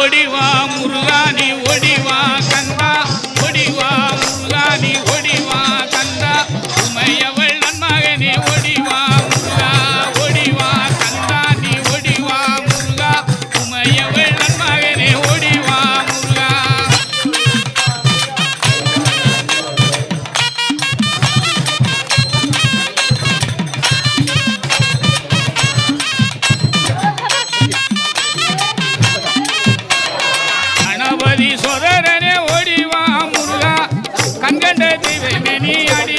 ஓடிவா முருகானி ஓடிவா கந்தா ஓடிவா முருகானி ஓடிவா கந்தா உமையவள் நன்மகனே ஓடிவா முருகா ஓடிவா கந்தா நீ ஓடிவா முருகா உமையவள் நன்மகனே ஓடிவா முருகா கணபதி சோதரனே ஓடிவா முருகா கண்கண்ட தெய்வமே நீ அடி